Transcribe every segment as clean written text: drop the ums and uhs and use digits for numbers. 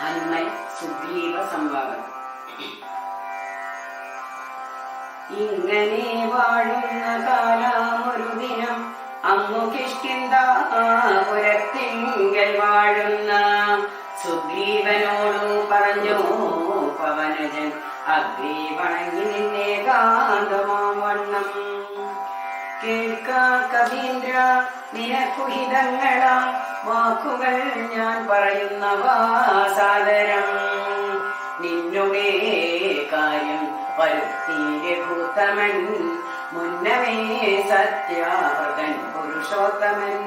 ഹനുമൻ സുഗ്രീവ സംവാദം. ഇങ്ങനെ വാഴുന്ന കാലമൊരു ദിനം അങ്ങു കിഷ്കിന്ധാപുരത്തിങ്കൽ വാഴുന്ന സുഗ്രീവനോടു പറഞ്ഞു പവനജൻ, അഗ്രീ വണങ്ങി നിന്നെ കാന്തമാവണ്ണം. കേൾക്ക കവീന്ദ്ര, നിനക്കുഹിതങ്ങളാ വാക്കുകൾ ഞാൻ പറയുന്നവാ സാദരം. നിന്നുടെ കാര്യം വരുത്തി രഘുത്തമൻ, മുന്നമേ സത്യാവതൻ പുരുഷോത്തമൻ.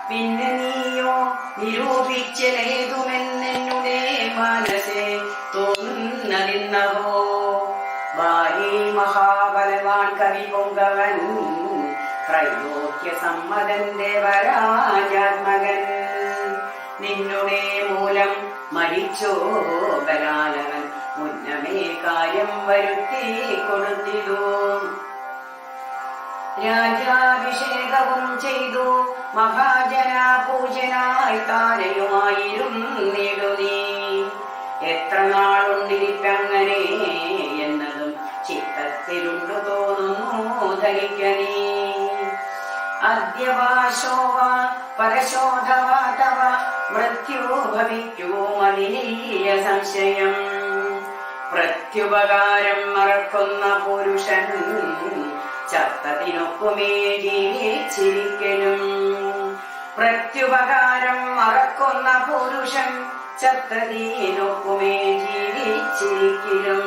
പിന്നെ നീയോ നിരൂപിച്ചലേതുമെന്നെന്നുടെ മനസ്സെ തോന്നുന്നതിന്നവോ. ബാലി മഹാബലവാൻ കവി പൊങ്കവൻ, ത്രൈലോക്യ സമ്മതൻ ദേവരാജാത്മകൻ. നിന്നുടെ മൂലം മരിച്ചോ ബലാലവൻ, മുന്നമേ കാര്യം വരുത്തി കൊടുത്തിതു. രാജാഭിഷേകവും ചെയ്തു മഹാജന പൂജനായി താരയുമായിരുന്നിടു നീ. എത്ര നാളുണ്ടിരിപ്പങ്ങനെ എന്നതും ചിത്തത്തിലുണ്ടു തോന്നുന്നു ധരിക്കനീ. അദ്യവാശോവ പരശോധവാതവ മൃത്യു ഭവിക്കുമോ അതിനില്ല സംശയം. പ്രത്യുപകാരം മറക്കുന്ന പുരുഷൻ ചത്തതിനൊക്കുമേ ജീവിച്ചിരിക്കലും. പ്രത്യുപകാരം മറക്കുന്ന പുരുഷൻ ചത്തതിനൊക്കുമേ ജീവിച്ചിരിക്കലും.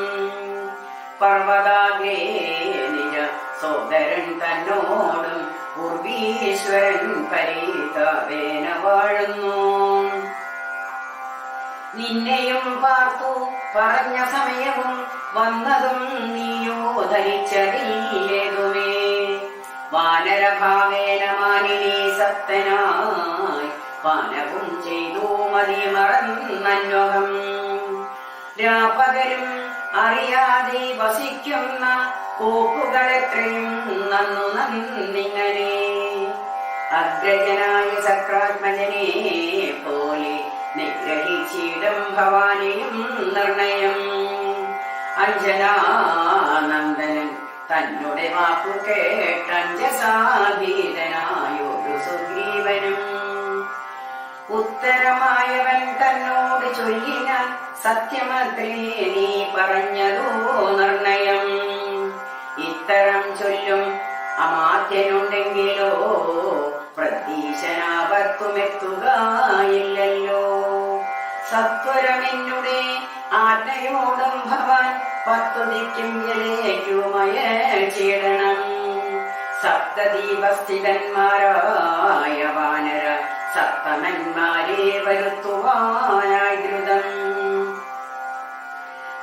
പർവ്വതാഗ്രേ നിജ സോദരൻ തന്നോടും പൂർവീശ്വരൻ പരിതാപേന വാഴുന്നു. നിന്നെയും പാർത്തു പറഞ്ഞ സമയവും വന്നതും നീയോ ധരിച്ചതില്ലേതുമേ. വാനരഭാവേന മാനിനി സത്തനായി പാനവും ചെയ്തു മതിമറന്നന്വകം. രാപകരും അറിയാതെ വസിക്കുന്ന കോപ്പുകളെത്രയും നന്നു നന്നിങ്ങനെ. അഗ്രജനായ സക്രാത്മജനെ പോലെ നിഗ്രഹിച്ചിടം ഭവാനിയും നിർണയം. അഞ്ജനാനന്ദനൻ തന്നുടെ വാക്കു കേട്ടഞ്ജസാഭീതനായൊരു സുഗ്രീവനും. ഉത്തരമായവൻ തന്നോട് ചൊല്ലിനാൻ, സത്യമത്രേ നീ പറഞ്ഞതോ നിർണയം. ഇത്തരം ചൊല്ലും അമാത്യനുണ്ടെങ്കിലോ പ്രതീശനാപത്തുമെത്തുകയില്ലല്ലോ. സത്വരമെന്നുടെ ആജ്ഞയോടും ഭവാൻ പത്തുതിക്കും ജലേക്കുമയച്ചിടണം. സപ്തദീപസ്ഥിതന്മാരായ വാനര സപ്തമന്മാരെ വരുത്തുവാനായി ദ്രുതം.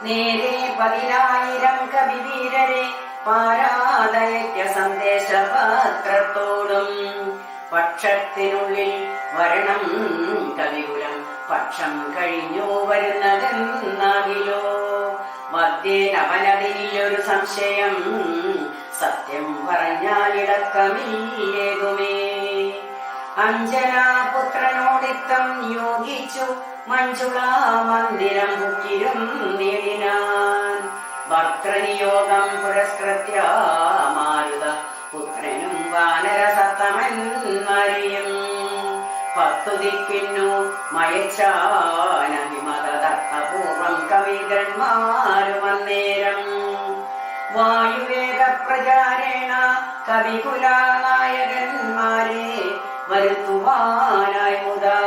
നേരെ 10,000 കവിവീരരെ പാരാതയയ്ക്ക സന്ദേശപത്രത്തോടും. പക്ഷത്തിനുള്ളിൽ വരണം കവികുലം, പക്ഷം കഴിഞ്ഞു വരുന്നതെന്നാകിലോ. മധ്യേനവനതിനില്ലൊരു സംശയം, സത്യം പറഞ്ഞാലിടക്കമില്ലേതുമേ. അഞ്ജനാപുത്രനോടിത്തം നിയോഗിച്ചു മഞ്ജുളാ മന്ദിരം ബുക്കിരുന്നിടിനാൻ. ഭർത്തൃനിയോഗം പുരസ്കൃത്യ മാരുത പുത്രനും വാനര സത്തമന്മാരെയും 10 ദിക്കിന്നു മയച്ചാനഭിമതപൂർവം കവികന്മാരും അന്നേരം. വായുവേഗ പ്രചാരേണ കവികുലാനായകന്മാരെ വരുത്തുവാനായി മുതാ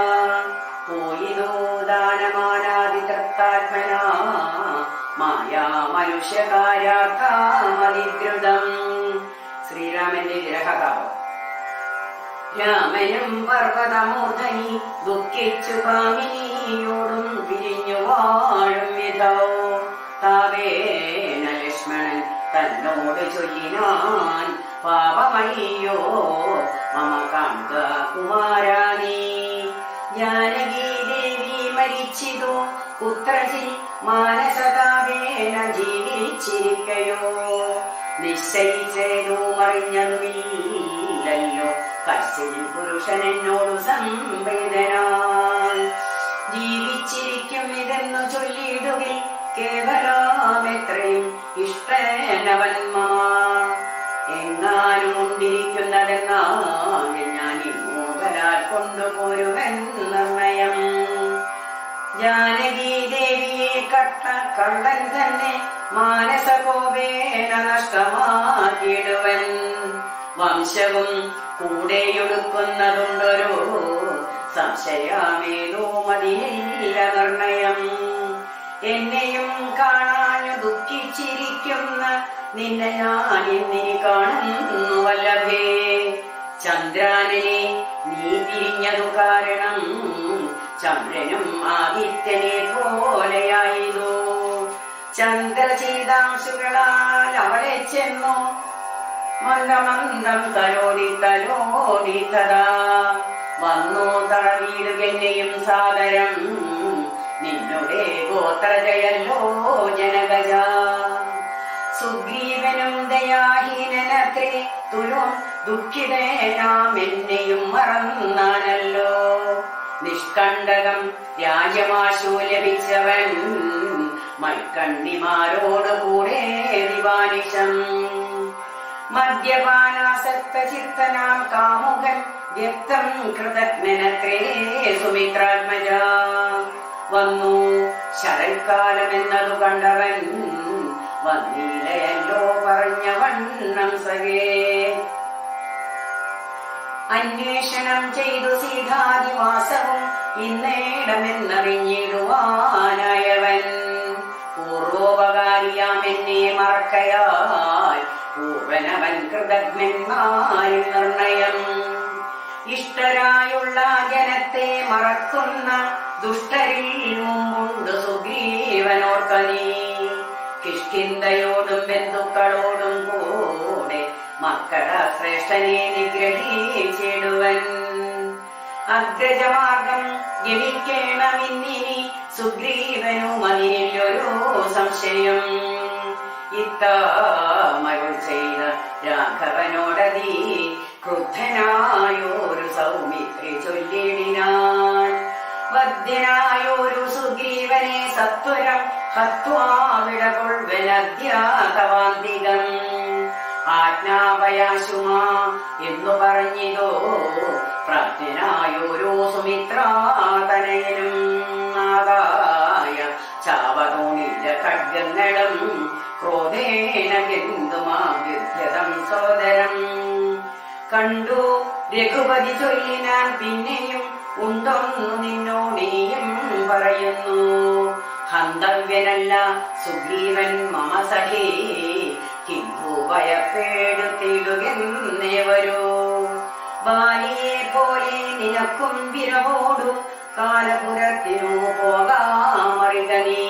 പോയിതോ ദാനമാനാദിതൃപ്താത്മനാ മായാ മനുഷ്യകാര്യാമതിദ്രുതം. ശ്രീരാമന്റെ വിരഹകാവം. രാമനും പർവ്വതമൂർധനി ദുഃഖിച്ചു കാമിനിയോടും പിരിഞ്ഞു വാഴും വിധോ. താവേന ലക്ഷ്മണൻ തന്നോട് ചൊല്ലിനാൻ, പാപമയ്യോ മമ കാന്ത കുമാരാനീ. ജാനകീ ദേവി മരിച്ചിതോ കുത്രചി മാനസതാവേന ജീവിച്ചിരിക്കയോ. നിശ്ചയിച്ചേതോ മറിഞ്ഞതുമില്ലല്ലോ കശ്യൻ പുരുഷൻ എന്നോടു സംവേദനാൻ. ജീവിച്ചിരിക്കും കേവലമെത്രയും ഇഷ്ടനവൻ മമ. എങ്ങാനും ഉണ്ടിരിക്കുന്നതെങ്ങാനും ഞാൻ ഇങ്ങോകലാൽ കൊണ്ടുപോരുവൻ നിർണയം. ജാനകി ദേവിയെ കട്ട കള്ളൻ തന്നെ മാനസകോപേന നഷ്ടമാക്കിയിടുവൻ. വംശവും കൂടെയൊടുക്കുന്നതുണ്ടൊരു സംശയമേതോ മതിയില്ല നിർണയം. എന്നെയും കാണാഞ്ഞു ദുഃഖിച്ചിരിക്കുന്ന നിന്നെ ഞാൻ ഇന്നിനി കാണുന്നു വല്ലഭേ. ചന്ദ്രാനനെ നീ പിരിഞ്ഞതു കാരണം ചന്ദ്രനും ആദിത്യനെ പോലെയായതു. ചന്ദ്രചീതാംശുകളാൽ അവളെ ചെന്നു മന്ദമന്ദം തലോടി തലോടി തഥാ വന്നു തളവീടുകെന്നെയും സാദരം. നിന്നുടെ ഗോത്രജയല്ലോ ജനകജ. സുഗ്രീവനും ദയാഹീനനത്രേ തുലും ദുഃഖിതേനാം എന്നെയും മറന്നാനല്ലോ. നിഷ്കണ്ടകം രാജ്യമാശു ലഭിച്ചവൻ മൈക്കണ്ണിമാരോട് കൂടെ ദിവാനിശം. മദ്യപാനാസക്ത ചിത്തനാം കാമുകൻ വ്യക്തം കൃതജ്ഞനത്രേ സുമിത്രാത്മജ. വന്നു ശരൽക്കാലമെന്നതു കണ്ടവൻ വന്നില്ലയല്ലോ പറഞ്ഞ വണ്ണം സഖേ. അന്വേഷണം ചെയ്തു സീതാദിവാസവും ഇന്നേടമെന്നറിഞ്ഞിടുവാനായവൻ. പൂർവോപകാരിയാം എന്നെ മറക്കയാൽ പൂർവനവൻ കൃതജ്ഞന്മാരിൽ നിർണയം. ഇഷ്ടരായുള്ള ജനത്തെ മറക്കുന്ന ദുഷ്ടരിൽ മുമ്പുണ്ട് സുഗ്രീവനോർക്കനീ. കിഷ്കിന്ധയോടും ബന്ധുക്കളോടും കൂടെ മക്കള ശ്രേഷ്ഠനെ നിഗ്രഹിച്ചിടുവൻ. അഗ്രജമാർഗം ജപിക്കേണമിന്നിനി സുഗ്രീവനും അതിനില്ലൊരു സംശയം. ഇത്തമരുൾ ചെയ്ത രാഘവനോടതി ക്രുദ്ധനായോരു സൗമിത്രി ചൊല്ലിടിനാൻ. വദ്യനായോരു സുഗ്രീവനെ സത്വരം ഹത്വാവിടകൊൾവനദ്യാതവാന്തികം. ആജ്ഞാപയാശുമാ എന്നു പറഞ്ഞിതോ പ്രാജ്ഞനായോരോ സുമിത്രാതനയനും. ആദായ ചാവതോണില്ല ഖഡ്ഗങ്ങളും ക്രോധേന ഗന്ധുമാഭ്യുദ്ധ്യതം സോദരം. കണ്ടു രഘുപതി ചൊല്ലിനാൻ പിന്നെയും ഉണ്ടൊന്നു നിന്നോടേയും പറയുന്നു. ഹന്തവ്യനല്ല സുഗ്രീവൻ മമ സഖേ കിന്തു ഭയപ്പെടുത്തിടുകെന്നേ വരൂ. ബാലിയെ പോലെ നിനക്കും വിരവോടു കാലപുരത്തിനു പോകാമറിക നീ.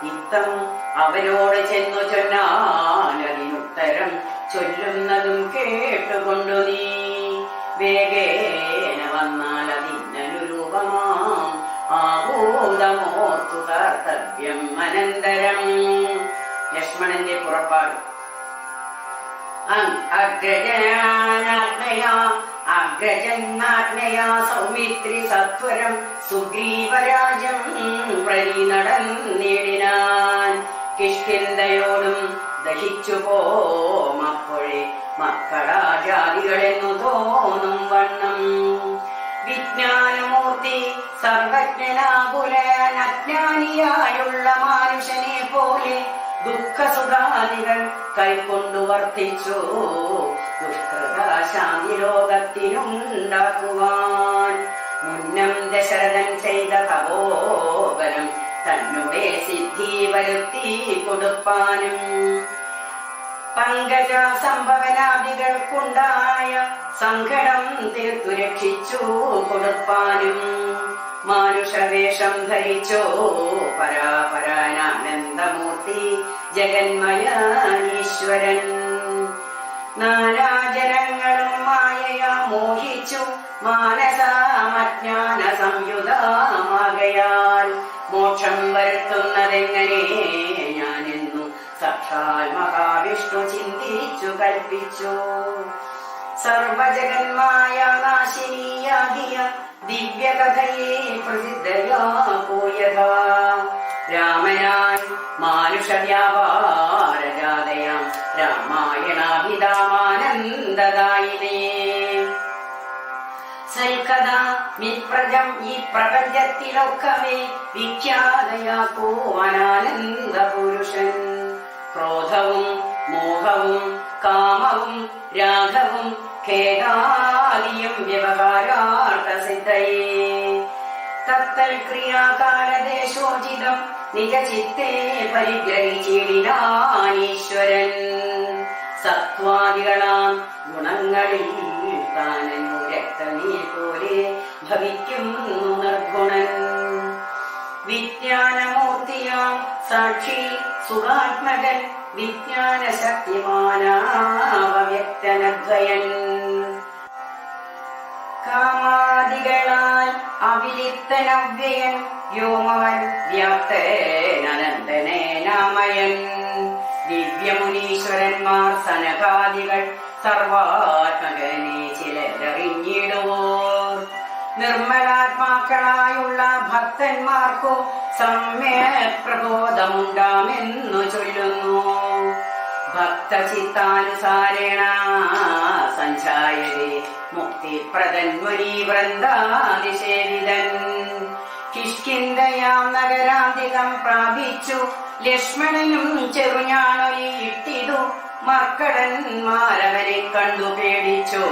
ഇത്തം അവരോട് ചെന്നു ചൊന്നാലതിനുത്തരം ചൊല്ലുന്നതും കേട്ടുകൊണ്ടു നീ വേഗേന വന്നാൽ അതിനനുരൂപമാം ആഭൂതമോർത്തു കർത്തവ്യം അനന്തരം. ലക്ഷ്മണന്റെ പുറപ്പാട്. അഗ്രജന്നാജ്ഞയാ സൗമിത്രി സത്വരം സുഗ്രീവരാജം പ്രതി നടന്നിടിനാൻ. കിഷ്കിന്ധയോടും ദഹിച്ചു പോമപ്പോഴേ മക്കളാജാതികളെന്നു തോന്നും വണ്ണം. വിജ്ഞാനമൂർത്തി സർവജ്ഞനാകുലനജ്ഞാനിയായുള്ള മാനുഷനെ പോലെ ദുഃഖസുഖാദികൾ കൈക്കൊണ്ടു വർത്തിച്ചു ദുഷ്കൃത ശാന്തി ലോകത്തിനുണ്ടാക്കുവാൻ. മുന്നം ദശരഥൻ ചെയ്ത തപോബലം തന്നെ സിദ്ധി വരുത്തി കൊടുപ്പാനും പങ്കജ സംഭവനാദികൾക്കുണ്ടായ സങ്കടം തീർത്തു രക്ഷിച്ചു കൊടുപ്പാനും മാനുഷവേഷം ധരിച്ചോ പരാപരാനന്ദമൂർത്തി ജഗന്മയീശ്വരൻ. നാനാജനങ്ങളും മായയാ മോഹിച്ചു മാനസാമജ്ഞാന സംയുതമാകയാൽ മോക്ഷം വരുത്തുന്നതെങ്ങനെ ഞാനെന്നു സാക്ഷാൽ മഹാവിഷ്ണു ചിന്തിച്ചു കൽപ്പിച്ചു. സർവജഗന്മായ നാശിനിയാകിയ ദിവ്യകഥയെ പ്രസിദ്ധയാ പോയതാ രാമനായി മാനുഷവ്യാപാരജാതയാം രാമായണാഭിധാമാനന്ദദായിനേ. സൽക്കഥ വിപ്രജം ഈ പ്രപഞ്ചത്തിലൊക്കവേ വിഖ്യാതയാക്കുവാനാനന്ദ പുരുഷൻ. ക്രോധവും മോഹവും കാമവും രാഗവും ഖേദാദിയും വ്യവഹാരാർത്ഥ സിദ്ധയേ. തത്തൽ ക്രിയാകാലദേശോചിതം നിജചിത്തേ പരിഗ്രഹിച്ചിടിനാനീശ്വരൻ. സത്വാദികളാം ഗുണങ്ങളിൽ താനെന്നു രക്തനീ പോലെ ഭവിക്കുന്നു നിർഗുണൻ. വിജ്ഞാനമൂർത്തിയാം സാക്ഷി സുഖാത്മകൻ വിജ്ഞാന ശക്തിമാനാവ്യക്തനദ്വയൻ. കാമാദികളാൽ അവിലിപ്തനവ്യയൻ വ്യോമവൻ വ്യാപ്തനനന്ദനേനാമയൻ. ദിവ്യമുനീശ്വരന്മാർ സനകാദികൾ സർവാത്മകനെ ചിലരറിഞ്ഞിടുവോർ. നിർമ്മലാത്മാക്കളായുള്ള ഭക്തന്മാർക്കു സമ്യക് പ്രബോധമുണ്ടാമെന്നു ചൊല്ലുന്നു. ഭക്തചിത്താനുസാരേണ സഞ്ചായതേ മുക്തിപ്രദൻ മുനീവൃന്ദാതിസേവിതൻ. കിഷ്കിന്ധയാം നഗരാന്തികം പ്രാപിച്ചു ലക്ഷ്മണനും ചെറുഞാണൊലിയിട്ടിതു. മർക്കടന്മാരവനെ കണ്ടു പേടിച്ചോ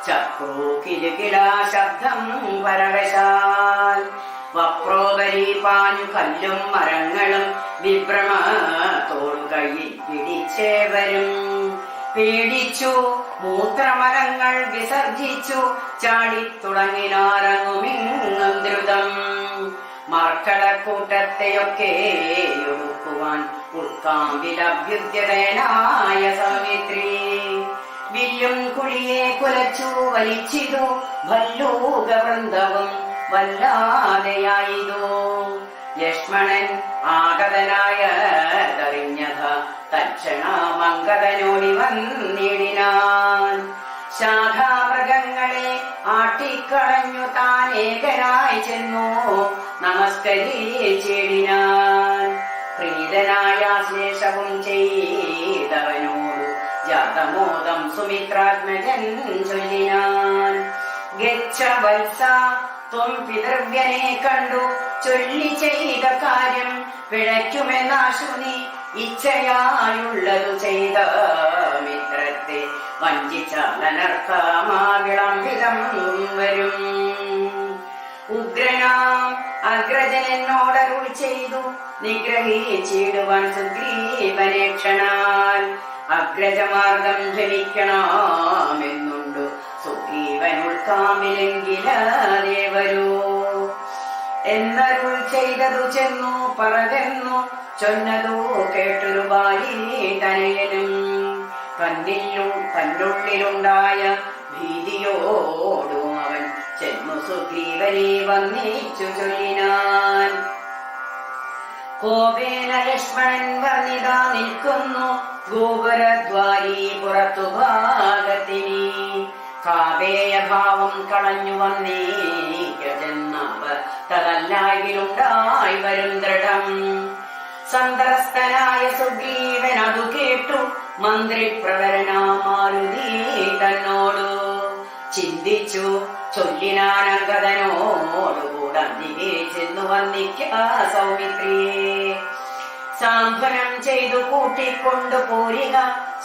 ചക്രൂ കിലുകിലാ ശബ്ദം പരവശാൽ. വപ്രോപരി പാഞ്ഞു കല്ലും മരങ്ങളും വിഭ്രമത്തോടു കയ്യിൽ പിടിച്ചേവരും. പേടിച്ചു മൂത്രമലങ്ങൾ വിസർജിച്ചു ചാടിത്തുടങ്ങിനാരങ്ങുമിങ്ങും ദ്രുതം. മർക്കടക്കൂട്ടത്തെയൊക്കെ ഒടുക്കുവാൻ ഉൾക്കാമ്പിലഭ്യുദ്യതനായ സൗമിത്രി. വില്ലും കുഴിയെ കുലച്ചു വലിച്ചിതു ഭല്ലൂകവൃന്ദവും വല്ലാതെയായിതു. ലക്ഷ്മണൻ ആഗതനായതറിഞ്ഞത തക്ഷണമംഗതനോടി വന്നിടിനാൻ. ശാഖാമൃഗങ്ങളെ ആട്ടിക്കളഞ്ഞു താനേകനായി ചെന്നു നമസ്കരിച്ചിടിനാൻ. പ്രീതനായ ശ്ലേഷവും ചെയ്തവനോടു ജാതമോദം സുമിത്രാത്മജൻ ചൊല്ലിനാൻ. ഗച്ഛ വത്സ ത്വം പിതൃവ്യനെ കണ്ടു ചൊല്ലി ചെയ്ത കാര്യം പിഴയ്ക്കുമെന്നാശു നീ. ഇച്ഛയായുള്ളതു ചെയ്ത മിത്രത്തെ വഞ്ചിച്ചാലനർത്ഥമാവിളംബിതം വരും. ഉഗ്രനാം അഗ്രജനോടരുൾ ചെയ്തു നിഗ്രഹിച്ചിടുവാൻ സുഗ്രീവനേക്ഷണാൽ. അഗ്രജമാർഗം ധരിക്കണമെന്നുണ്ടു സുഗ്രീവൻ ഉൾക്കാമിലെങ്കിലേ വരൂ എന്നരുൾ ചെയ്തതു ചെന്നു പറകെന്നു ചൊന്നതു കേട്ടൊരു ബാലി തനയനും. തന്നുള്ളിലുണ്ടായ ഭീതിയോടും അവൻ ചെന്നു സുഗ്രീവനെ വന്നിച്ചു ചൊല്ലിനാൻ. കോപേന ലക്ഷ്മണൻ വർണ്ണിതാ നിൽക്കുന്നു ഗോപുരദ്വാരീ പുറത്തു ഭാഗത്തിനി. കാവേയഭാവം കളഞ്ഞു വന്നേക്കെന്നവർ തതല്ലായിലുണ്ടായി വരും ദൃഢം. സന്ത്രസ്തനായ സുഗ്രീവൻ അതു കേട്ടു മന്ത്രിപ്രവരനാമാരുതി തന്നോടു ചിന്തിച്ചു ചൊല്ലിനാനഗതനോടുകൂടന്തികെ ചെന്നു വന്നിക്ക സൗമിത്രിയെ. സാന്ത്വനം ചെയ്തു കൂട്ടിക്കൊണ്ടു പോരിക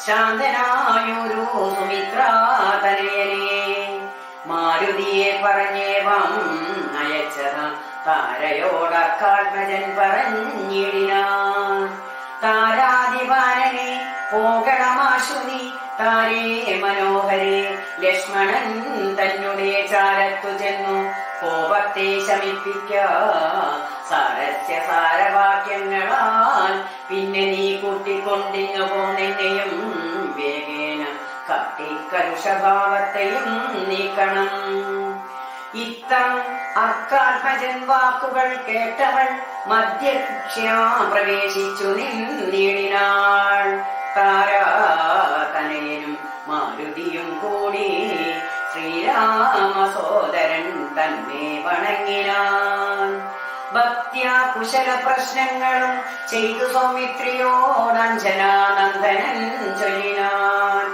ശാന്തനായൊരു സുമിത്രാതനയനെ. മാരുതിയെ പറഞ്ഞേവം അയച്ചത താരയോടർക്കാത്മജൻ പറഞ്ഞിടിനാൻ. താരാദിവാനനെ പോകണമാശു നീ താരേ മനോഹരേ. ലക്ഷ്മണൻ തന്നെ ചാരത്തു ചെന്നു കോപത്തെ ശമിപ്പിക്ക സാരസ്യ സാരവാക്യങ്ങളാൽ. പിന്നെ നീ കൂട്ടിക്കൊണ്ടിങ്ങു പോന്നെന്നെയും വേഗേന കട്ടിക്കലുഷഭാവത്തെയും നീക്കണം. ഇത്തം അർക്കാത്മജൻ വാക്കുകൾ കേട്ടവൾ മധ്യക്ഷ്യാ പ്രവേശിച്ചു നിന്നിടിനാൾ. താരാതനയനും മാരുതിയും കൂടി ശ്രീരാമസോദരൻ തന്നെ വണങ്ങിനാൻ. ഭക്ത്യാ കുശല പ്രശ്നങ്ങളും ചെയ്തു സൗമിത്രിയോടഞ്ജനാനന്ദനൻ ചൊല്ലിനാൻ.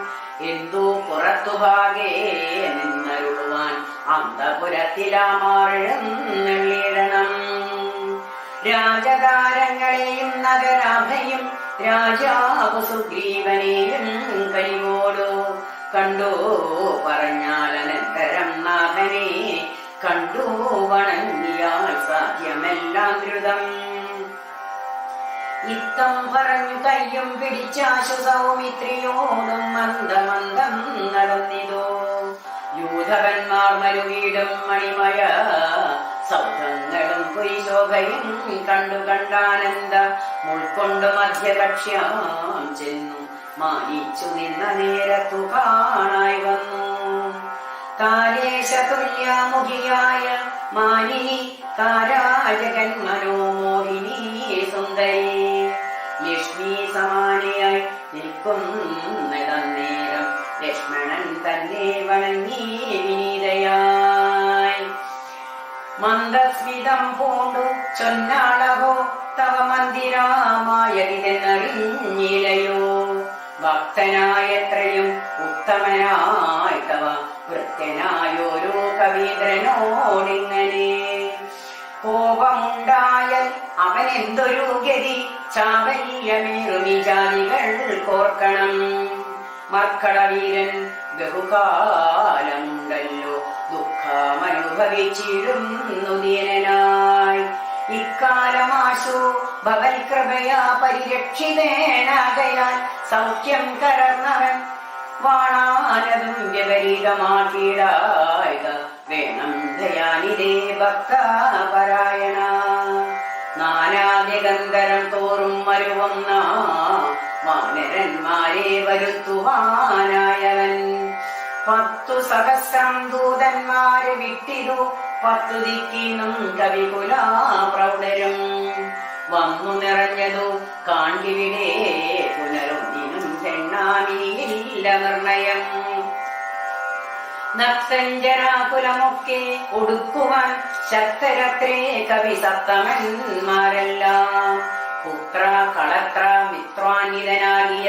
എന്തു പുറത്തുഭാഗേ നിന്നരുളുവാൻ അന്തപുരത്തിലാമാറെഴുന്നള്ളിടണം. രാജതാരങ്ങളെയും നഗരാഭയും രാജാവ് സുഗ്രീവനെയും കനിവോടു കണ്ടു പറഞ്ഞാലനന്തരം നാഥനെ കണ്ടു വണങ്ങിയാൽ സാധ്യമെല്ലാം ദ്രുതം. ഇത്തം പറഞ്ഞു കയ്യും പിടിച്ചാശു സൗമിത്രിയോടും മന്ദമന്ദം നടന്നിതോ. യൂഥവന്മാർ മരുവീടും മണിമയ സൗധങ്ങളും പൊയ്ശോഭയും കണ്ടു കണ്ടാനന്ദ ഉൾക്കൊണ്ടു മധ്യകക്ഷ്യാം ചെന്നു മാനിച്ചു നിന്ന നേരത്തു കാണായി വന്നു. താരേശതുല്യാമുഖിയായ മാനിനി താരാജകൻ മനോമോഹിനി സുന്ദരി ലക്ഷ്മി സമാനയായി നിൽക്കുന്നേരം ലക്ഷ്മണൻ തന്നെ വണങ്ങി വിനീതയായി മന്ദസ്മിതം പൂണ്ടു ചൊന്നാളഹോ തവ മന്ദിരാമായതിതെന്നറിഞ്ഞിലയോ. ഭക്തനായത്രയും ഉത്തമനായി തവ വൃത്യനായോരോ കവീന്ദ്രനോടിങ്ങനെ കോപമുണ്ടായാൽ അവനെന്തൊരു ഗതി ചാബല്യമേറുമി ജാതികൾ കോർക്കണം. മർക്കടവീരൻ ബഹുകാലമുണ്ടല്ലോ ദുഃഖമനുഭവിച്ചിരുന്നു ദീനനായി. ഇക്കാലമാശു ഭവൽ കൃപയാ പരിരക്ഷിതേനാകയാൽ സൗഖ്യം കലർന്നവൻ വാണാനതും വ്യപരീതമാക്കിയിടായക വേണം ദയാനിതേ ഭക്തപരായണ. നാനാദിഗന്ധരം തോറും മരുവുന്ന വാനരന്മാരെ വരുത്തുവാനായവൻ 10 സഹസ്രം ദൂതന്മാരെ വിട്ടിതു 10 ദിക്കിനും കവികുലാ പ്രൗഢരും വന്നു നിറഞ്ഞതു കാൺകിവിടെ പുനരൊന്നിനും ചെണ്ണാമിയില്ല നിർണയം. നക്തഞ്ജരാകുലമൊക്കെ ഒടുക്കുവാൻ ശക്തരത്രേ കവി സപ്തമന്മാരെല്ലാം. പുത്ര കളത്ര മിത്രാന്വിതനാകിയ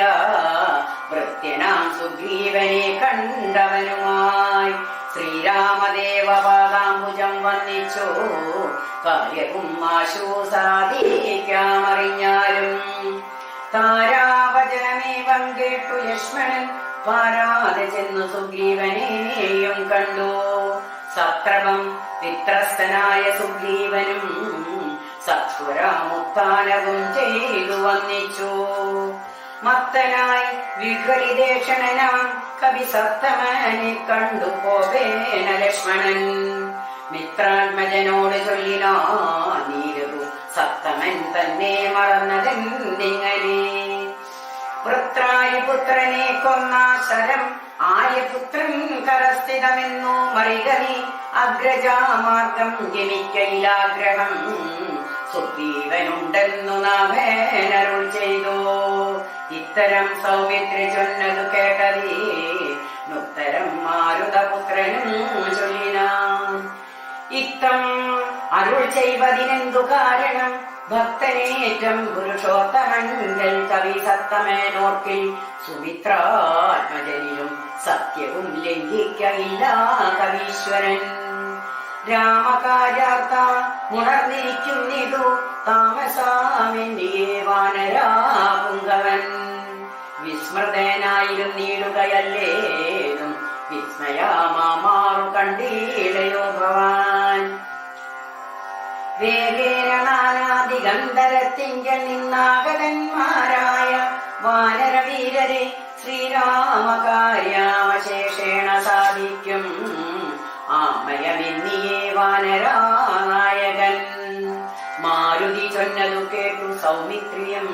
വൃത്യനാം സുഗ്രീവനെ കണ്ടവനുമായി ശ്രീരാമദേവ പാദാംബുജം വന്നിച്ചു കാര്യവും ആശു സാധിക്കാമറിഞ്ഞാലും. താരാവചനമേവം കേട്ടു ലക്ഷ്മണൻ പാരാതെ ചെന്നു സുഗ്രീവനെയും കണ്ടു. സത്രപം പിത്രസ്ഥനായ സുഗ്രീവനും സത്വരാമുത്ഥാനവും ചെയ്തു വന്നിച്ചു. മത്തനായി വിഹ്വലിദേഷണനാം കവി സപ്തമനെ കണ്ടു പോവേന ലക്ഷ്മണൻ. മിത്രാത്മജനോട് ചൊല്ലിനാ നീരു സപ്തമൻ തന്നെ മറന്നതെന്തിങ്ങനെ. വൃത്രായ പുത്രനെ കൊന്നാശരം ആര്യപുത്രൻ കരസ്ഥിതമെന്നു മറികനി അഗ്രജാമാർഗം ജനിക്കയിലാഗ്രഹം സുഗ്രീവനുണ്ടെന്നു നാഭേനരുൾ ചെയ്തു. ഇത്തരം സൗമിത്രി ചൊന്നതു കേട്ടതേ നുത്തരം മാരുതപുത്രനും ചൊല്ലിനാൻ. ഇത്തം അരുൾ ചെയ്വതിനെന്തു കാരണം ഭക്തനേറ്റം പുരുഷോത്തമങ്കൽ കവി സത്തമേനോർക്കിൽ സുമിത്രാത്മജനിലും സത്യവും ലംഘിക്കയില്ല കവീശ്വരൻ. രാമകാര്യാർത്ഥ ഉണർന്നിരിക്കുന്നിതു താമസാമെന്നിയേ വാനരാപുങ്കവൻ. വിസ്മൃതനായിരുന്നിടുകയല്ലേതും വിസ്മയാമാറു കണ്ടീടയോ ഭവാൻ. വേഗേന നാനാദിഗന്ധരത്തിങ്കൽ നിന്നാഗതന്മാരായ വാനരവീരരെ ശ്രീരാമകാര്യാവശേഷേണ സാധിക്കും ആമയമെന്നിയേ വാനരാനായകൻ. മാരുതി ചൊന്നതു കേട്ടു സൗമിത്രിയം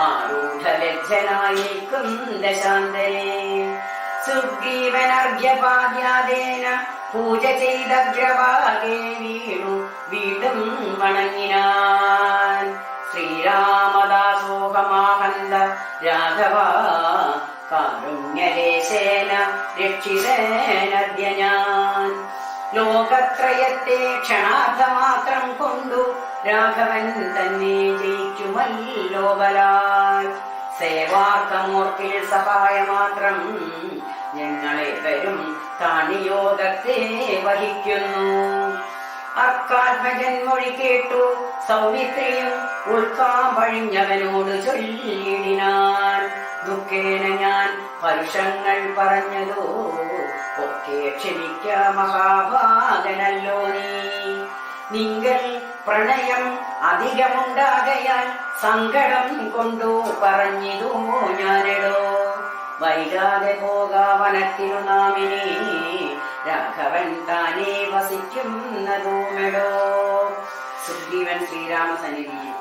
ആരൂഢലജ്ജനായേക്കും ദശാന്തരേ. സുഗ്രീവനർഘ്യപാദ്യാദേന പൂജ ചെയ്തഗ്രഭാഗേ വീണു വീണ്ടും വണങ്ങിനാൻ. ശ്രീരാമദാസോഹമാഹന്ത രാഘവ കാരുണ്യലേശേന രക്ഷിതേനദ്യ ഞാൻ. ലോക ലോകത്രയത്തെ ക്ഷണാർത്ഥമാത്രം കൊണ്ടു രാഘവൻ തന്നെ ജയിക്കുമല്ലോ ബലാൽ. സേവാർത്ഥമൂർത്തിൽ സഹായമാത്രം ഞങ്ങളെ വരും താണിയോഗത്തെ വഹിക്കുന്നു. അക്കാത്മജൻ മൊഴി കേട്ടു സൗമിത്രിയും ഉൾക്കാമ്പഴിഞ്ഞവനോട് ചൊല്ലിയിടിനാൻ. ദുഃഖേന ഞാൻ പരുഷങ്ങൾ പറഞ്ഞതോ ഒക്കെ ക്ഷമിക്ക മഹാഭാഗനല്ലോ നീ. നിങ്ങൾ പ്രണയം അധികമുണ്ടാകയാൽ സങ്കടം കൊണ്ടു പറഞ്ഞിതു ഞാനെടോ. വൈകാതെ പോകാ വനത്തിനു നാമിനി രാഘവൻ താനേ വസിക്കുന്നതുമെടോ. സുഗ്രീവൻ ശ്രീരാമസന്നിധിയിൽ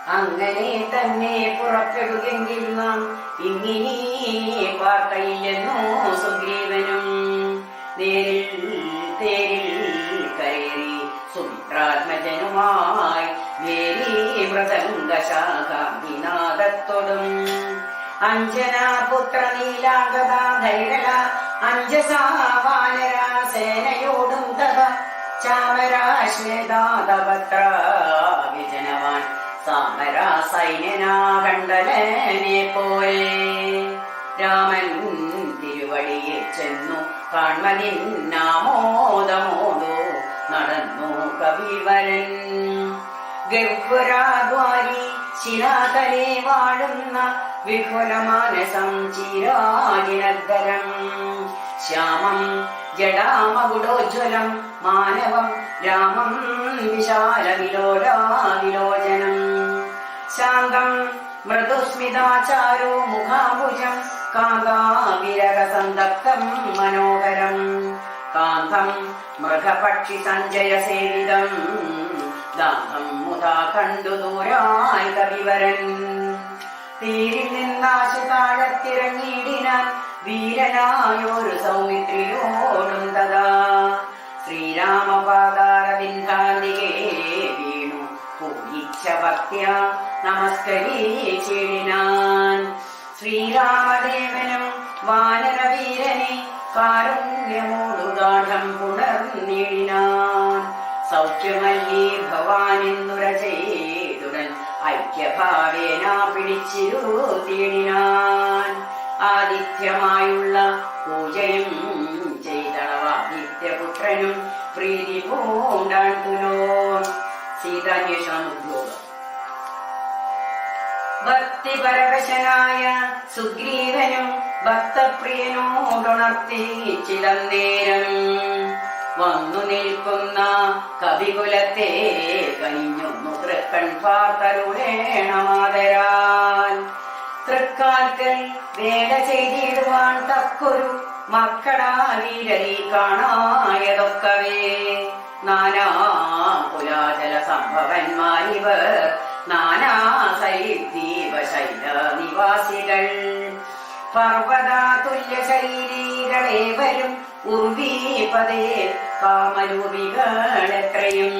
അങ്ങനെ തന്നെ പുറപ്പെടുകെങ്കിൽ നാം ഇങ്ങിനി വാർത്തയില്ലെന്നോ സുഗ്രീവനും. നേരിൽ തേരിൽ കയറി സുമിത്രാത്മജനുമായി വേരി മൃദംഗശാഖാദിനാദത്തോടും അഞ്ജനാപുത്ര നീലാംഗധാധൈരള അഞ്ജസാവാനര സേനയോടും തഥ ചാമരാശ്വേതാദപത്ര വിജനവാൻ സാമരാ സൈന്യനാ കണ്ടലനെ പോലെ. രാമൻ തിരുവടിയെ ചെന്നു കാൺമതിന്നാമോദമോടു നടന്നു കവിവരൻ. ഗർഭരാദ്വാരി ശിലാതലേ വാഴുന്ന വിഹുലമാനസം ചിരാജിനദ്ധരം ശ്യാമം ജടാമകുടോജ്വലം മാനവം രാമം വിശാലവിലോലാവിലോചനം. ശാന്തം മൃദുസ്മിതാചാരോ മുഖാംബുജം കാന്താവിരകസന്തപ്തം മനോഹരം. കാന്തം മൃഗപക്ഷി സഞ്ജയ സേവിതം ദാഹം മുതാ കണ്ടു ദൂരായി കവിവരൻ. തീരിൽ നിന്നാശു താഴത്തിറങ്ങിയിടിനാൻ വീരനായൊരു സൗമിത്രിയോടും തഥാ. ശ്രീരാമപാദാരവിന്ദാന്തികേ വീണു പൂജിച്ച ഭക്ത്യ നമസ്കരിച്ചിടിനാൻ. ശ്രീരാമദേവനും വാനരവീരനെ കാരുണ്യമോടു ഗാഠം പുണർന്നിടിനാൻ. സൗഖ്യമല്ലീ ഭവാനെന്നുര ചെയ്തുടൻ ഐക്യഭാവേന പിടിച്ചിരുത്തിയിടിനാൻ. ആദിത്യമായുള്ള പൂജയും ചെയ്തളവാദിത്യപുത്രനും പ്രീതി പൂണ്ടാണ്ടുലോ. സീതാന്വേഷണോദ്യോഗം. ഭക്തിപരവശനായ സുഗ്രീവനും ഭക്തപ്രിയനോടുണർത്തിച്ചിടന്നേരം വന്നു നിൽക്കുന്ന കവികുലത്തെ കനിഞ്ഞൊന്നു തൃക്കൺ പാർത്തരുളേണമാതരാൽ. തൃക്കാൽക്കൽ വേല ചെയ്തിടുവാൻ തക്കൊരു മക്കളാ വീരരി കാണായതൊക്കവേ. നാനാ കുലാചല സംഭവന്മാരിവർ നാനാ സൈദ്വീപശൈല നിവാസികൾ. പർവ്വതാതുല്യ ശരീരികളേവരും ഉർവീപതേ കാമരൂപികളെത്രയും.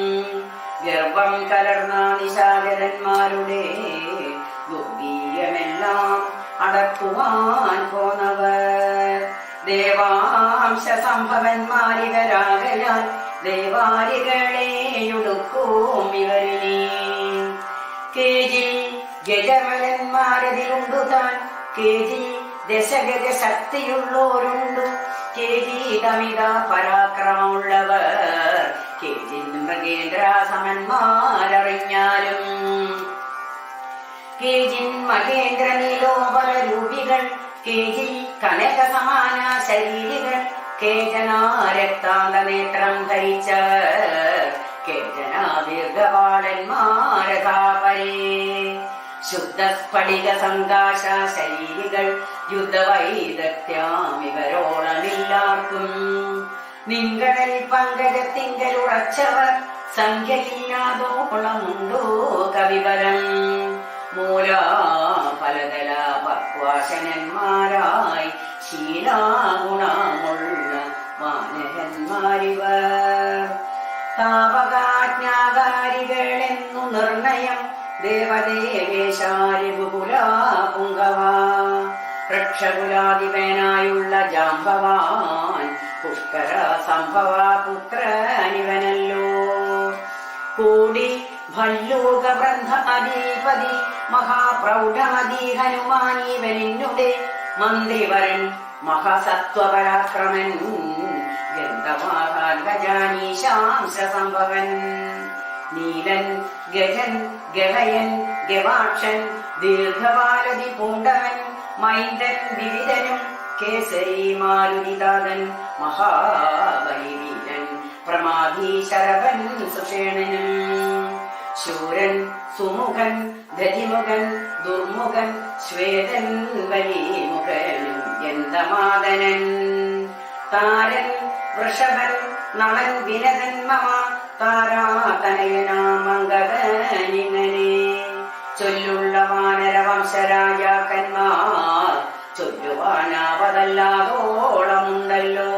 ഗർഭം കലർന്ന നിശാചരന്മാരുടെ ദുർവീര്യമെല്ലാം അടക്കുവാൻ പോന്നവർ. ദേവാംശ സംഭവന്മാരിവരാകയാൽ ദേവാരികളെയുടുക്കും ഇവരിനെ. കേജിൽ ഗജമലന്മാരതിലുണ്ടു താൻ കേജിൽ ദശഗജ ശക്തിയുള്ളോരുണ്ടു. കേജീതമിത പരാക്രമമുള്ളവർ കേജിൽ മൃഗേന്ദ്ര സമന്മാരറിഞ്ഞാലും. കേജിൻ മഹേന്ദ്ര നീലോപല രൂപികൾ കേജിൽ കനക സമാന ശരീരികൾ. കേജന രക്താന്ത നേത്രം ധരിച്ചവർ കേജന ദീർഘപാടന്മാരഥാപരേ. ശുദ്ധസ്ഫടിക സങ്കാശ ശരീരികൾ യുദ്ധവൈദഗ്ധ്യമിവരോളമില്ലാർക്കും. നിങ്ങളിൽ പങ്കജത്തിങ്കലുറച്ചവർ സംഖ്യയില്ലാതോളമുണ്ടോ കവിവരം. മൂലാഫലതല പക്വാശനന്മാരായി ശീലാഗുണമുള്ള വാനരന്മാരിവർ. താവകാജ്ഞാകാരികളെന്നു നിർണയം ദേവദേവേശാരികുല പുങ്കവ. വൃക്ഷകുലാധിപനായുള്ള ജാംബവാൻ പുഷ്കര സംഭവ പുത്രനിവനല്ലോ. കൂടി ഭല്ലൂക വൃന്ദാധിപതി മഹാപ്രൗഢമതി ഹനുമാനീവനിന്നുടെ മന്ത്രിവരൻ മഹാസത്വപരാക്രമൻ ഗന്ധമാഹാൻവജാനീശാംശസംഭവൻ നീലൻ ഗജൻ ഗളയൻ ഗവാക്ഷൻ ദീർഘവാലതി പൂണ്ടവൻ മൈന്ദൻ വിവിധനും കേസരി മാരുതിതാതൻ മഹാബലിവീരൻ പ്രമാദി ശരവൻ സുഷേണനും ശൂരൻ സുമുഖൻ ധരിമുഖൻ ദുർമുഖൻ ശ്വേതൻ വലിമുഖനും ഗന്ധമാദനൻ താരൻ വൃഷഭൻ നളൻ വിനതൻ മമ താരാതനയനാമംഗതനിങ്ങനെ ചൊല്ലുള്ള വാനരവംശരാജാക്കന്മാർ ചൊല്ലുവാനാവതല്ലാതോളമുണ്ടല്ലോ.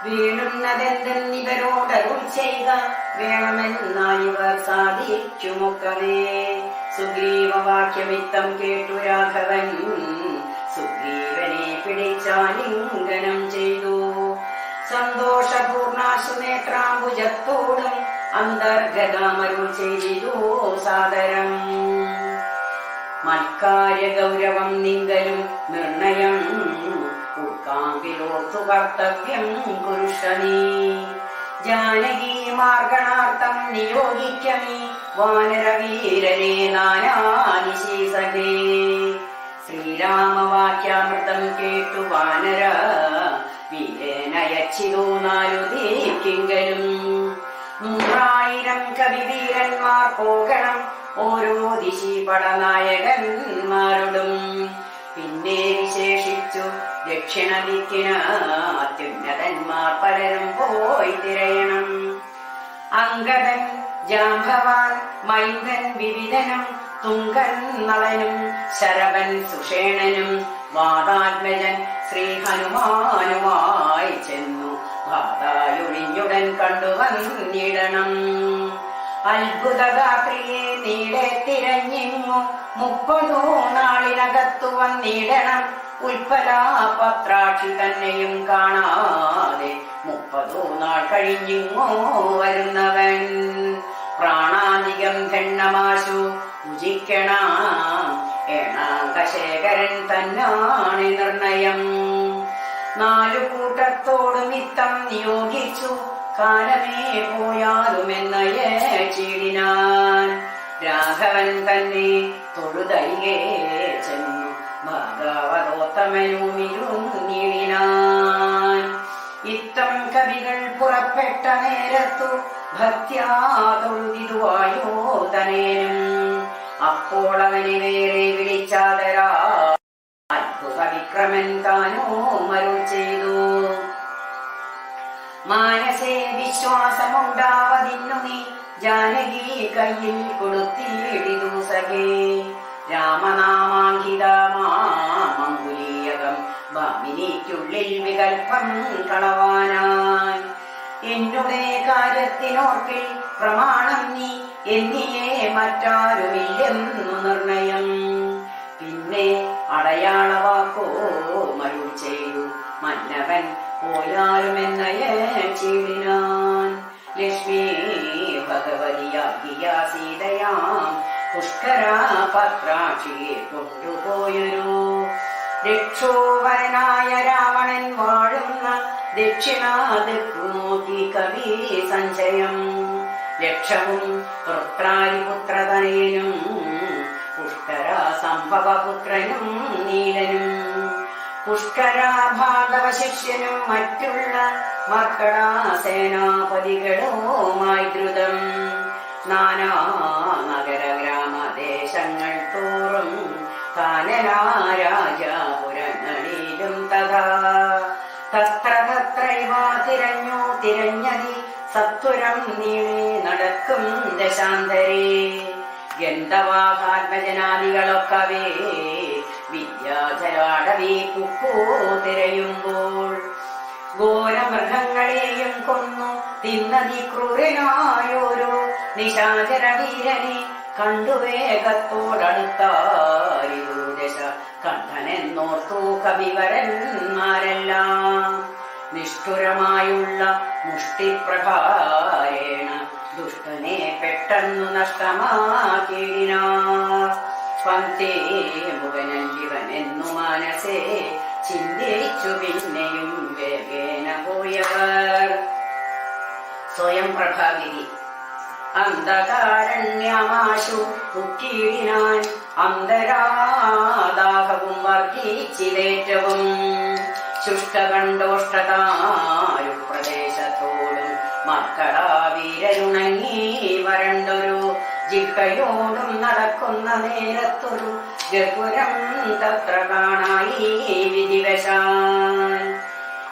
വീണുന്നതെന്തെന്നിവരോടരുൾ ചെയ്യുക വേണമെന്നാലിവർ സാധിക്കുമൊക്കമേ. സുഗ്രീവവാക്യമിത്തം കേട്ടു രാഘവൻ സുഗ്രീവനെ പിടിച്ചാലിംഗനം ചെയ്തു. സന്തോഷപൂർണാശു നേത്രാംബുജത്തോടും അന്തർഗതാമരുൾ ചെയ്തു സാദരം. മത്കാര്യ ഗൗരവം നിങ്കലും നിർണയം ഉൾക്കാമ്പിലോർത്തു കർത്തവ്യം കുരുഷനീ. ജാനകീ മാർഗണാർത്ഥം നിയോഗിക്കമീ വാനരവീരനെ നാനാനിശീസകേ. ശ്രീരാമവാക്യാമൃതം കേട്ടു വാനര വീരനയച്ചിതു നാലു ദീക്കിങ്കലും. 100,000 കവിവീരന്മാർ പോകണം ഓരോ ദിശി പടനായകന്മാരോടും. പിന്നെ വിശേഷിച്ചു ദക്ഷിണ ദിക്കിന് അത്യുന്നതന്മാർ പലരും പോയി തിരയണം. അംഗദൻ ജാംബവാൻ മൈന്ദൻ വിവിധനും തുങ്കൻ നളനും ശരവൻ സുഷേണനും വാദാത്മജൻ ശ്രീ ഹനുമാനുമായി ചെന്നു ഭാതായൊഴിഞ്ഞുടൻ കണ്ടുവന്നിടണം. അത്ഭുതഗാത്രിയെ നീളെ തിരഞ്ഞിങ്ങു 30 നാളിനകത്തു വന്നിടണം. ഉൽപ്പലാപത്രാക്ഷി തന്നെയും കാണാതെ 30 നാൾ കഴിഞ്ഞിങ്ങോ വരുന്നവൻ. പ്രാണാധികം ധണ്ണമാശു ഉചിക്കണം ഏണാങ്കശേഖരൻ തന്നാണ് നിർണയം. 4 കൂട്ടത്തോടും ഇത്തം നിയോഗിച്ചു കാലമേ പോയാലുമെന്നയച്ചിടിനാൻ. രാഘവൻ തന്നെ തൊഴുതരികെ ചെന്നു ഭാഗവതോത്തമനുമിരുന്നിടിനാൻ. ഇത്തം കവികൾ പുറപ്പെട്ട നേരത്തു ഭക്ത്യാ തൊഴുതിരുവായോ തനേനും. അപ്പോൾ അവനെ വേറെ വിളിച്ചാതരാ അത്ഭുത വിക്രമൻ താനോ മരുൾ ചെയ്തു. മാനസേ വിശ്വാസമുണ്ടാവതിന്നു നീ ജാനകി കയ്യിൽ കൊടുത്തിടിതു സഖേ. രാമനാമാങ്കിതമാമങ്കുലീയകം ഭാമിനിക്കുള്ളിൽ വികൽപ്പം കളവാനായി. എന്നുടെ കാര്യത്തിനോർക്കിൽ പ്രമാണം നീ എന്നിയെ മറ്റാരുമില്ലെന്നു നിർണയം. പിന്നെ അടയാളവാക്കോ മരുൾ ചെയ്തു മന്നവൻ പോയാലുമെന്നയച്ചിടിനാൻ. ലക്ഷ്മി ഭഗവതിയാകിയ സീതയാം പുഷ്കരാപത്രാക്ഷിയെ കൊണ്ടുപോയൊരു രക്ഷോവരനായ രാവണൻ വാഴുന്ന ദക്ഷിണാദിക്കു നോക്കി കവി സഞ്ചയം. ലക്ഷവും വൃത്രാരിപുത്രതനയനും പുഷ്കര സംഭവപുത്രനും നീലനും പുഷ്കരാഭാഗവ ശിഷ്യനും മറ്റുള്ള മർക്കടാസേനാപതികളുമായി ദ്രുതം. നാനാ നഗര ഗ്രാമദേശങ്ങൾ തോറും കാനനാരാജപുരങ്ങളിലും തഥാ തത്ര തത്രൈവ തിരഞ്ഞതി സത്വരം നീളെ നടക്കും ദശാന്തരേ. ഗന്ധവാഹാത്മജനാദികളൊക്കവേ വിദ്യാധരാടവി കുക്കോ തിരയുമ്പോൾ ഘോരമൃഗങ്ങളെയും കൊന്നു തിന്നതി ക്രൂരനായോരോ നിശാചര വീരനെ കണ്ടു വേഗത്തോടടുത്താരിരു ദശാന്തരേ. കണ്ഠനെന്നോർത്തു കവിവരന്മാരെല്ലാം. നിഷ്ഠുരമായുള്ള മുഷ്ടിപ്രഹാരേണ ദുഷ്ടനെ പെട്ടെന്നു നഷ്ടമാക്കിയിനാർ. പന്തേ മുഖനല്ലിവൻ എന്നു മനസ്സേ ചിന്തിച്ചു പിന്നെയും വേഗേന പോയവർ. സ്വയം പ്രഭാവിധി. അന്ധകാരണ്യമാശു മുക്കിയിടിനാൻ അന്തരാദാഹവും വർദ്ധിച്ചിതേറ്റവും. ശുഷ്കകണ്ഠോഷ്ടതാരു പ്രദേശത്തോടും മക്കളാവീരരുണങ്ങി വരണ്ടൊരു ജിഹ്വയോടും നടക്കുന്ന നേരത്തൊരു ഗഹുരം തത്ര കാണായി വിധിവശാൻ.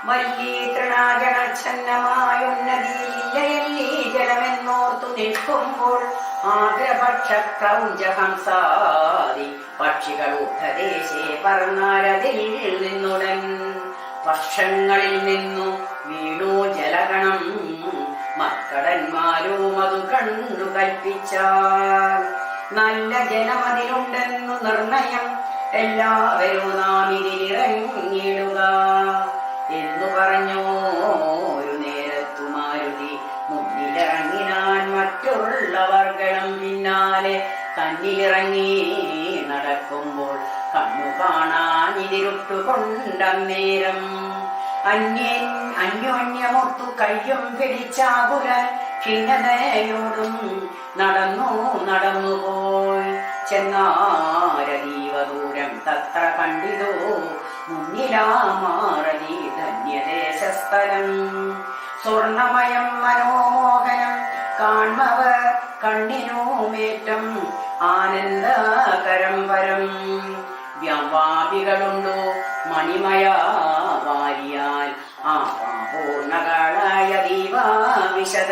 മല്ലീ തൃണാജനച്ഛന്നമായുന്നതിയില്ലയല്ലീ ജലമെന്നോർത്തു നിൽക്കുമ്പോൾ ആഗ്രപക്ഷക്രൗഞ്ചഹംസാദി പക്ഷികൾ ഉദ്ധദേശേ പറന്നാരതിൽ നിന്നുടൻ. പക്ഷങ്ങളിൽ നിന്നു വീണു ജലഗണം മക്കളന്മാരും അതു കണ്ടു കൽപ്പിച്ചാൽ. നല്ല ജലമതിലുണ്ടെന്നു നിർണയം എല്ലാവരും നാം ഇതിലിറങ്ങിയിടുക എന്നു പറഞ്ഞു. ഒരു നേരത്തു മാരുതി മുന്നിലിറങ്ങിനാൻ മറ്റുള്ളവർകളും പിന്നാലെ കന്നിലിറങ്ങി നടക്കുമ്പോൾ കണ്ണു കാണാൻ ഇതിരുട്ടുകൊണ്ടന്നേരം അന്യോന്യമൊത്തു കയ്യും പിടിച്ചാകുലൻ ഖിന്നതയോടും നടന്നുപോയി. ചെന്നാരതീവ ദൂരം തത്ര കണ്ടിതോ മുന്നിലാമാറതി ധന്യദേശസ്ഥലം. സ്വർണമയം മനോമോഹനം കാൺമവർ കണ്ണിനുമേറ്റം ആനന്ദകരം പരം. വ്യാപാപികളുണ്ടോ മണിമയാവാരിയാൽ ആ പൂർണ്ണകളായ ദീപാവിശദമായി.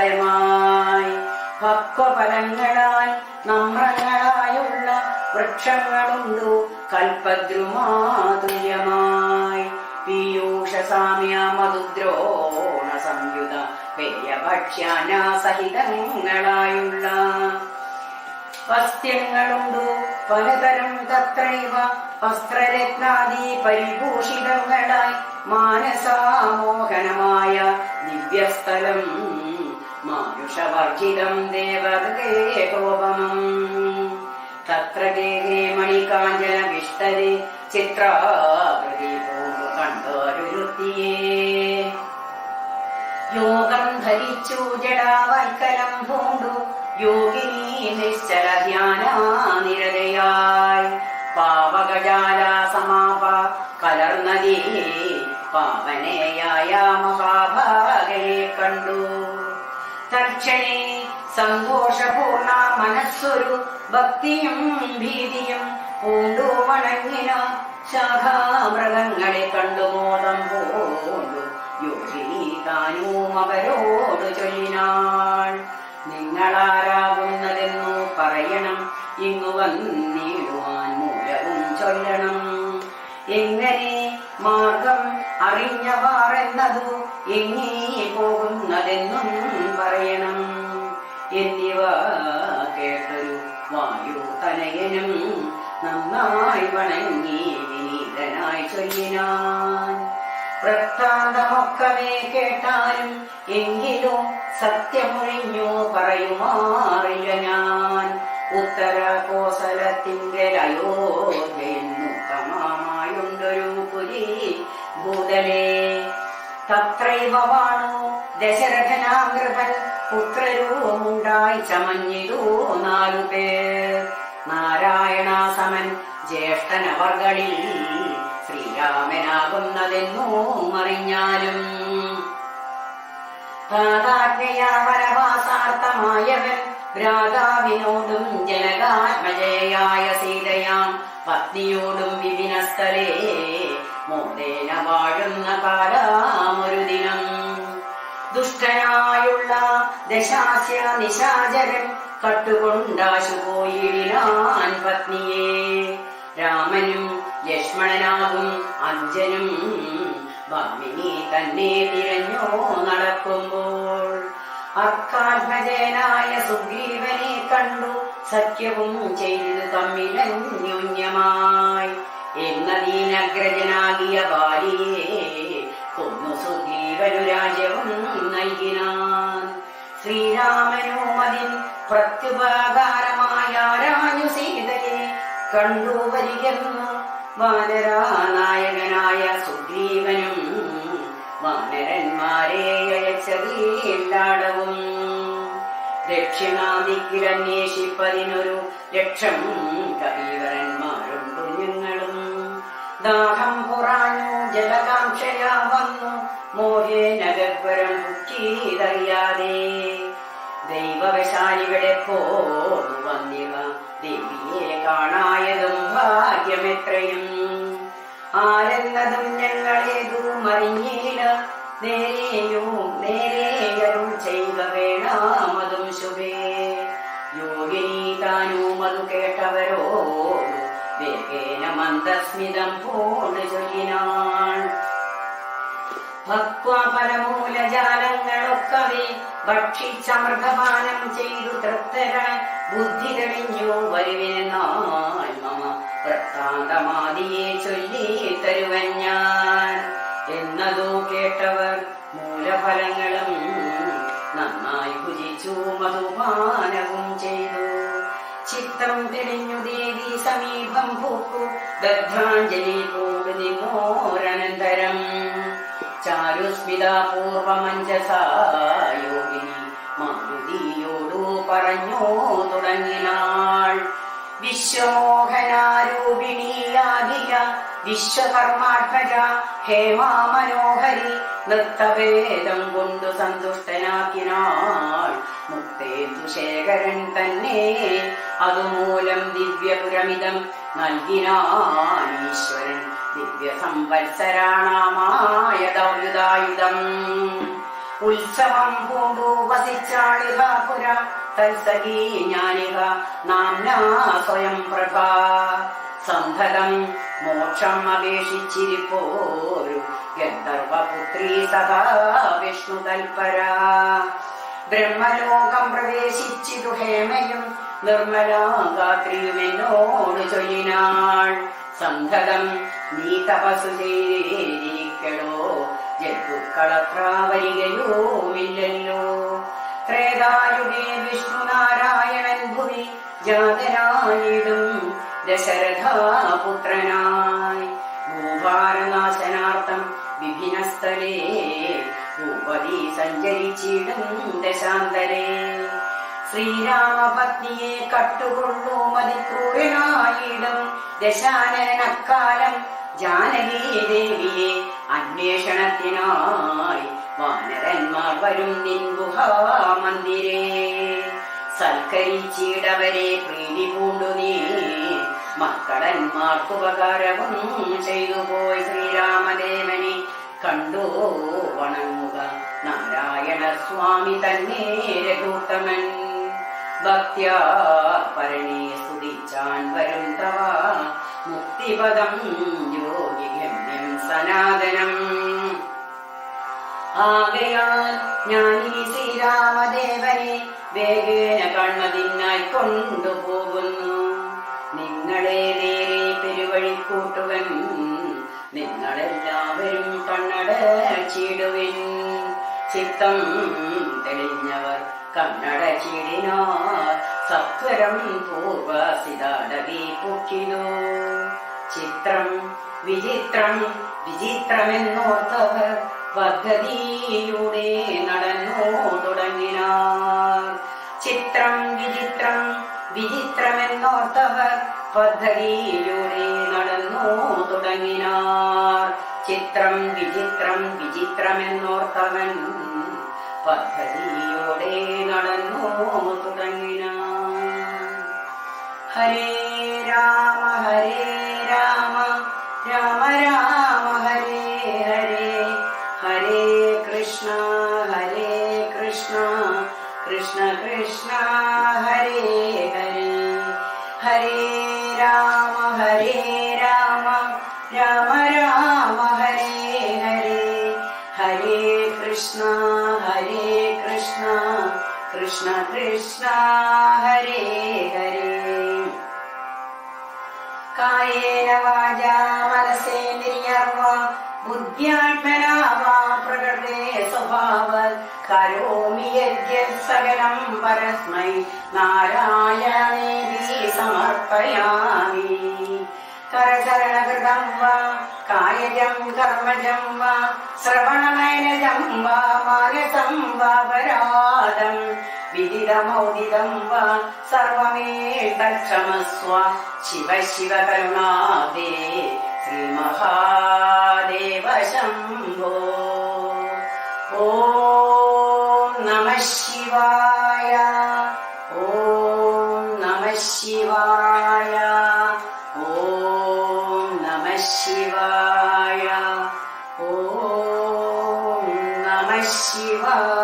ഭക്വഫലങ്ങളാൽ നമ്രങ്ങളായുള്ള വൃക്ഷങ്ങളുണ്ടു കൽപദ്രുമാതുല്യമായി. പീയൂഷസാമ്യ മധുദ്രോണ സംയുത പേയഭക്ഷ്യാന സഹിതങ്ങളായുള്ള വസ്ത്യങ്ങളുണ്ടു പലതരം. തത്രൈവ വസ്ത്രരത്നാദി പരിഭൂഷിതങ്ങളായി മാനസാമോഹനമായ ദിവ്യസ്ഥലം. മാനുഷവർജിതം ദേവദേഹോപമം. തത്ര ഗേഹേ മണികാഞ്ചന വിഷ്ടരെ ചിത്രാകൃതി പൂണ്ടു കണ്ടോരുത്തിയേ. യോഗം ധരിച്ചു ജടാവൽക്കലം പൂണ്ടു യോഗിനി നിശ്ചല ധ്യാനാനിരതയായി. പാവകജാല സമാപ കലർന്നതേ പാവനയായ മഹാഭാഗയെ കണ്ടു. തക്ഷണേ സന്തോഷപൂർണ മനസ്സൊരു ഭക്തിയും ഭീതിയും പൂണ്ടു വണങ്ങിന ശാഖാമൃഗങ്ങളെ കണ്ടു മോദം പൂണ്ടു യോഗിനി താനും അവരോട് ചൊല്ലിനാൾ. നിങ്ങളാരാകുന്നതെന്നു പറയണം, ഇങ്ങു വന്നിടുവാൻ മൂലവും ചൊല്ലണം. എങ്ങനെ മാർഗം അറിഞ്ഞവാർ എന്നതു എങ്ങീ പോകുന്നതെന്നും പറയണം എന്നിവ കേട്ടൊരു വായു തനയനും നന്നായി വണങ്ങി വിനീതനായി ചൊല്ലിനാൻ. വൃത്താന്തമൊക്കവേ കേട്ടാലും എങ്കിലും സത്യമൊഴിഞ്ഞു പറയുമാറില്ല ഞാൻ. ഉത്തര കോസലത്തിങ്കൽ അയോധ്യയെന്നു തമാമായുണ്ടൊരു പുരി ഭൂതലേ. തത്രൈവ വാണു ദശരഥനാകൃപൻ പുത്രരൂമുണ്ടായി ചമഞ്ഞിതു 4 പേർ. നാരായണ സമൻ ജ്യേഷ്ഠനവർകളിൽ ശ്രീരാമനാകുന്നതെന്നു അറിഞ്ഞാലും താതാജ്ഞയാവരവാസാർത്ഥമായവൻ ഭ്രാതാവിനോടും ജനകാത്മജയായ സീതയാം പത്നിയോടും വിപിനസ്ഥലേ മോദേന വാഴുന്ന കാലാമൊരു ദിനം. ദുഷ്ടനായുള്ള ദശാസ്യ നിശാചരൻ കട്ടുകൊണ്ടാശു പോയിടിനാൻ പത്നിയെ. രാമനും ലക്ഷ്മണനാകും അഞ്ജനും ഭാമിനി തന്നെ തിരഞ്ഞോ നടക്കുമ്പോൾ അർക്കാത്മജനായ സുഗ്രീവനെ കണ്ടു സഖ്യവും ചെയ്തു തമ്മിലന്യോന്യമായി. എന്നതീനഗ്രജനാകിയ ബാലിയെ കൊന്നു സുഗ്രീവനു രാജ്യവും നൽകിനാൻ. ശ്രീരാമനും അതിൻ പ്രത്യുപകാരമായ രാഞ്ഞു സീതയെ കണ്ടു വരികെന്നു വാനരാനായകനായ സുഗ്രീവനും വാനരന്മാരെ അയച്ചതില്ലാടവും. ദക്ഷിണാദിക്കിലന്വേഷിപ്പതിനൊരു ലക്ഷം കവീവരന്മാരുണ്ടു ഞങ്ങളും. ദാഹം പുറാഞ്ഞു ജലകാംക്ഷയാ വന്നു മോഹേന ഗർഭരം പുക്കീതറിയാതെ. ദൈവവശാലിവിടെ പോന്നു വന്നിവ ദേവിയെ കാണായതും ഭാഗ്യമെത്രയും. ആരെന്നതും ഞങ്ങളേതു മറിഞ്ഞില്ല, നേരെയരും ചെയ്ത വേണമതും ശുഭേ. യോഗിനി താനും അതു കേട്ടവരോട് വേഗേന മന്ദസ്മിതം പൂണ്ട് ചൊല്ലിനാൾ. ഭക്വാഫലമൂലജാലങ്ങളൊക്കവേ ഭക്ഷിച്ചമൃതപാനം ചെയ്തു തൃപ്തരായി ബുദ്ധി തെളിഞ്ഞു വരുവിനെന്നാൽ മമ വൃത്താന്തമാദിയെ ചൊല്ലി തരുവൻ ഞാൻ എന്നതോ കേട്ടവർ മൂലഫലങ്ങളും നന്നായി ഭുജിച്ചു മധുപാനവും ചെയ്തു. ചിത്തം തെളിഞ്ഞു ദേവി സമീപം പൂക്കു ദദ്ധാഞ്ജലി പൂണ്ടു നിന്നോരനന്തരം. ചാരുസ്മിതാപൂർവമഞ്ജസായോഗിനി മാരുതിയോടു പറഞ്ഞോ തുടങ്ങിനാൾ. വിശ്വമോഹനാരൂപിണിയാകിയ വിശ്വകർമാത്മജ ഹേമാ മനോഹരി നൃത്തഭേദം കൊണ്ടു സന്തുഷ്ടനാക്കിനാൾ. മുക്തേന്ദുശേഖരൻ തന്നെ അതുമൂലം ദിവ്യപുരമിതം നൽകിനാൻ ഈശ്വരൻ ദിവ്യ സംവത്സരാണാമായ ദൗയുധായുധം. ഉത്സവം പൂണ്ടു വസിച്ചാളിഹ പുര തത്സഖീ ജ്ഞാനിക നാംനാ സ്വയം പ്രഭാ. സന്തതം മോക്ഷം അപേക്ഷിച്ചിരിപ്പോരു ഗന്ധർവപുത്രീ സദാ വിഷ്ണു തൽപര. ബ്രഹ്മലോകം പ്രവേശിച്ചിതു ഹേമയും നിർമ്മലാഗാത്രിയുമെന്നോട് ചൊല്ലിനാൾ. സന്തതം നീ തപസ്സു ചെയ്തിരിക്കണോ, ജന്തുക്കളത്ര വരികയുമില്ലല്ലോ. ത്രേതായുഗേ വിഷ്ണു നാരായണൻ ഭുവി ജാതനായിടും ദശരഥപുത്രനായി. ഭൂഭാരനാശനാർത്ഥം വിഭിന്നസ്ഥലേ ഭൂപതി സഞ്ചരിച്ചിടും ദശാന്തരേ. ശ്രീരാമപത്നിയെ കട്ടുകൊണ്ടു മതിക്രൂരനായിടും ദശാനനക്കാലം ജാനകീ ദേവിയെ അന്വേഷണത്തിനായി വാനരന്മാർ വരും നിൻ ഗുഹാമന്ദിരേ. സൽക്കരിച്ചിടവരെ പ്രീതി പൂണ്ടു നീ മക്കളന്മാർക്കുപകാരവും ചെയ്തു പോയി. ശ്രീരാമദേവനെ കണ്ടു വണങ്ങുക നാരായണ സ്വാമി തന്നെ രഘുത്തമൻ. ഭക്ത്യാ പരനെ സ്തുതിച്ചാൻ വരും തവ മുക്തിപദം യോഗിഗമ്യം സനാതനം. ആകയാൽ ഞാനിനി ശ്രീരാമദേവനെ വേഗേന കണ്ണതിനായി കൊണ്ടുപോകുന്നു. നിങ്ങളെ നേരെ പെരുവഴിക്കൂട്ടുവൻ, നിങ്ങളെല്ലാവരും കണ്ണടച്ചിടുവിൻ. ചിത്തം തെളിഞ്ഞവർ കണ്ണടച്ചിടിനാർ സത്വരം പൂർവസിതാടവി പൊക്കിനു. ചിത്രം വിചിത്രം വിചിത്രമെന്നോർത്തവർ പദ്ധതിയിലൂടെ നടന്നു തുടങ്ങിനാർ. ചിത്രം വിചിത്രം വിചിത്രമെന്നോർത്തവർ പദ്ധതിയിലൂടെ നടന്നു തുടങ്ങിനാർ. ചിത്രം വിചിത്രം വിചിത്രമെന്നോർത്തവൻ പദ്ധതിയോടെ നടന്നു തുടങ്ങിനാർ. ഹരേ രാമ രാമ രാമ ഹരേ ഹരേ, ഹരേ കൃഷ്ണ കൃഷ്ണ കൃഷ്ണ ഹരേ ഹരേ. ഹരേ രാമ രാമ രാമ ഹരേ ഹരേ, ഹരേ കൃഷ്ണ കൃഷ്ണ കൃഷ്ണ ഹരേ ഹരേ. കായേന വാചാ മനസേന്ദ്രിയർവാ ബുദ്ധ്യാത്മനാ വാ പ്രകൃതേ സ്വഭാവാത് കരോമി യദ്യത് സകലം പരസ്മൈ നാരായണേതി സമർപ്പയാമി. കരചരണകൃതം വാ കായജം കർമ്മജം വാ ശ്രവണനയനജം വാ മാനസം വാ പരാദം വിദിതമൗദിതം വാ സർവമേതക്ഷമസ്വ ശിവ ശിവ കരുണാദേ ശ്രീമഹാദേവ ശംഭോ. ഓം നമഃ ശിവായ. ഓം നമഃ ശിവായ. ഓം നമഃ ശിവായ. ഓം നമഃ ശിവായ.